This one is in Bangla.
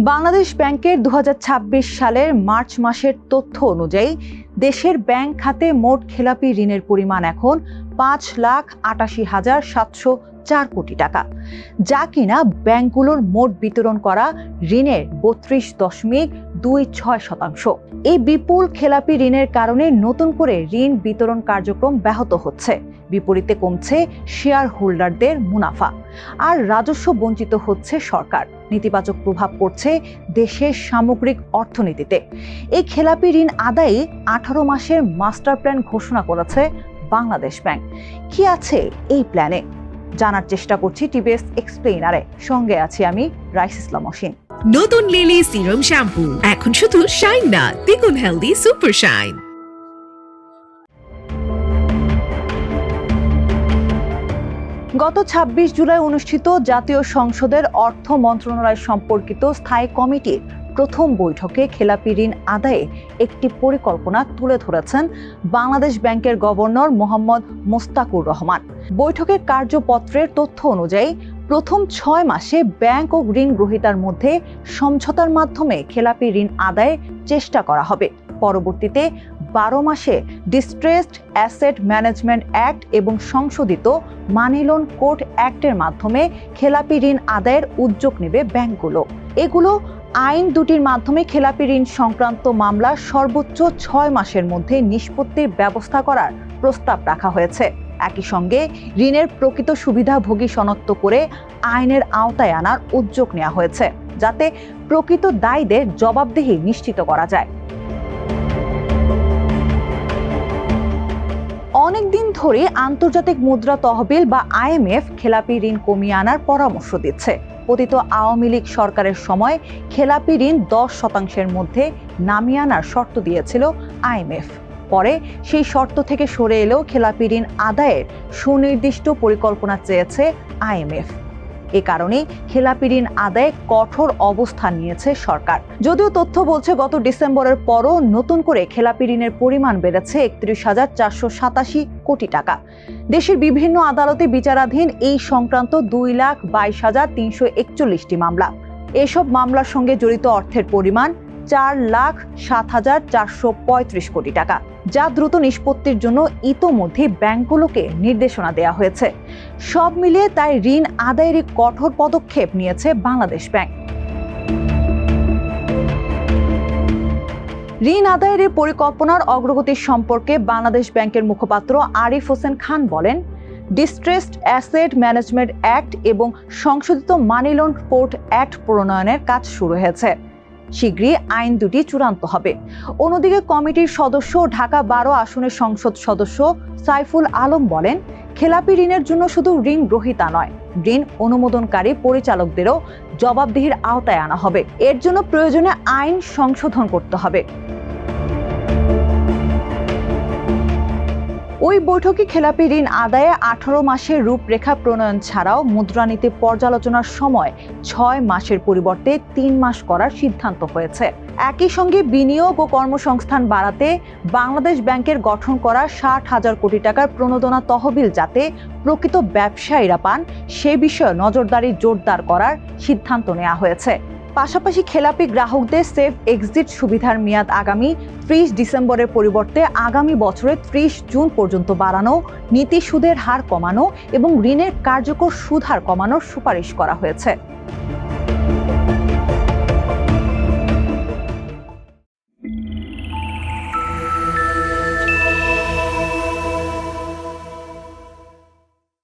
বাংলাদেশ ব্যাংকের ২০২৬ সালের মার্চ মাসের তথ্য অনুযায়ী দেশের ব্যাংক খাতে মোট খেলাপি ঋণের পরিমাণ এখন ৫,৮৮,৭০৪ কোটি টাকা, যা কিনা ব্যাংকগুলোর মোট বিতরণ করা ঋণের ৩২.26%। এই বিপুল খেলাপি ঋণের কারণে নতুন করে ঋণ বিতরণ কার্যক্রম ব্যাহত হচ্ছে, বিপরীতে কমছে শেয়ার হোল্ডারদের মুনাফা আর রাজস্ব বঞ্চিত হচ্ছে সরকার। নেতিবাচক প্রভাব পড়ছে দেশের সামগ্রিক অর্থনীতিতে। এই খেলাপি ঋণ আদায়ে 18 মাসের মাস্টার প্ল্যান ঘোষণা করেছে বাংলাদেশ ব্যাংক। কি আছে এই প্ল্যানে জানার চেষ্টা করছি টিভিএস এক্সপ্লেইনারে। সঙ্গে আছি আমি রাইস ইসলাম অসীন। নতুন লিলি সিরাম শ্যাম্পু এখন শুধু শাইন না, দ্বিগুণ হেলদি সুপার শাইন। গত ২৬ জুলাই অনুষ্ঠিত জাতীয় সংসদের অর্থ মন্ত্রণালয় সম্পর্কিত স্থায়ী কমিটির প্রথম বৈঠকে খেলাপি ঋণ আদায়ে একটি পরিকল্পনা তুলে ধরেছেন বাংলাদেশ ব্যাংকের গভর্নর মোহাম্মদ মোস্তাকুর রহমান। বৈঠকের কার্যপত্রের তথ্য অনুযায়ী প্রথম ৬ মাসে ব্যাংক ও ঋণ গ্রহীতার মধ্যে সমঝোতার মাধ্যমে খেলাপি ঋণ আদায়ের চেষ্টা করা হবে। পরবর্তীতে ১২ মাসে ডিস্ট্রেসড অ্যাসেট ম্যানেজমেন্ট অ্যাক্ট এবং সংশোধিত মানি লোন কোড অ্যাক্টের মাধ্যমে খেলাপি ঋণ আদায়ের উদ্যোগ নেবে ব্যাংকগুলো। এগুলো আইন দুটির মাধ্যমে খেলাপি ঋণ সংক্রান্ত মামলা সর্বোচ্চ ৬ মাসের মধ্যে নিষ্পত্তির ব্যবস্থা করার প্রস্তাব রাখা হয়েছে। একই সঙ্গে ঋণের প্রকৃত সুবিধাভোগী শনাক্ত করে আইনের আওতায় আনার উদ্যোগ নেওয়া হয়েছে, যাতে প্রকৃত দায়ীদের জবাবদিহি নিশ্চিত করা যায়। অনেকদিন ধরে আন্তর্জাতিক মুদ্রা তহবিল বা IMF খেলাপি ঋণ কমিয়ে আনার পরামর্শ দিচ্ছে। পতিত আওয়ামী লীগ সরকারের সময় খেলাপি ঋণ 10% মধ্যে নামিয়ে আনার শর্ত দিয়েছিল IMF। পরে সেই শর্ত থেকে সরে এলেও খেলাপি ঋণ আদায়ের সুনির্দিষ্ট পরিকল্পনা চেয়েছে IMF। এ কারণে খেলাপি ঋণ আদায়ে কঠোর অবস্থান নিয়েছে সরকার। যদিও তথ্য বলছে গত ডিসেম্বরের পরও নতুন করে খেলাপি ঋণের পরিমাণ বেড়েছে ৩১,৪৮৭ কোটি টাকা। দেশের বিভিন্ন আদালতে বিচারাধীন এই সংক্রান্ত 2,22,341টি মামলা। এসব মামলার সঙ্গে জড়িত অর্থের পরিমাণ 4,07,435 কোটি টাকা, যা দ্রুত নিষ্পত্তির জন্য ইতোমধ্যে ব্যাংকগুলোকে নির্দেশনা দেওয়া হয়েছে। সব মিলিয়ে তাই ঋণ আদায়ের কঠোর পদক্ষেপ নিয়েছে বাংলাদেশ ব্যাংক। ঋণ আদায়ের পরিকল্পনার অগ্রগতি সম্পর্কে বাংলাদেশ ব্যাংকের মুখপাত্র আরিফ হোসেন খান বলেন, ডিস্ট্রেসড অ্যাসেট ম্যানেজমেন্ট অ্যাক্ট এবং সংশোধিত মানি লোন কোড অ্যাক্ট প্রণয়নের কাজ শুরু হয়েছে। শীঘ্রই আইন দুটি চূড়ান্ত হবে। অন্যদিকে কমিটির সদস্য ঢাকা 12 আসনের সংসদ সদস্য সাইফুল আলম বলেন, খেলাপি ঋণের জন্য শুধু ঋণ গ্রহীতা নয়, ঋণ অনুমোদনকারী পরিচালকদেরও জবাবদিহির আওতায় আনা হবে। এর জন্য প্রয়োজনে আইন সংশোধন করতে হবে। ওই বৈঠকে খেলাপি ঋণ আদায়ে 18 মাসের রূপরেখা প্রণয়ন ছাড়াও মুদ্রানীতি পর্যালোচনার সময় 6 মাসের পরিবর্তে 3 মাস করার সিদ্ধান্ত হয়েছে। একই সঙ্গে বিনিয়োগ ও কর্মসংস্থান বাড়াতে বাংলাদেশ ব্যাংকের গঠন করা 60,000 কোটি টাকার প্রণোদনা তহবিল যাতে প্রকৃত ব্যবসায়ীরা পান সে বিষয়ে নজরদারি জোরদার করার সিদ্ধান্ত নেওয়া হয়েছে। পাশাপাশি খেলাপি গ্রাহকদের সেফ এক্সিট সুবিধার মেয়াদ আগামী 30 ডিসেম্বরের পরিবর্তে আগামী বছরের 30 জুন পর্যন্ত বাড়ানো, নীতি সুদের হার কমানো এবং ঋণের কার্যকর সুদ হার কমানোর সুপারিশ করা হয়েছে।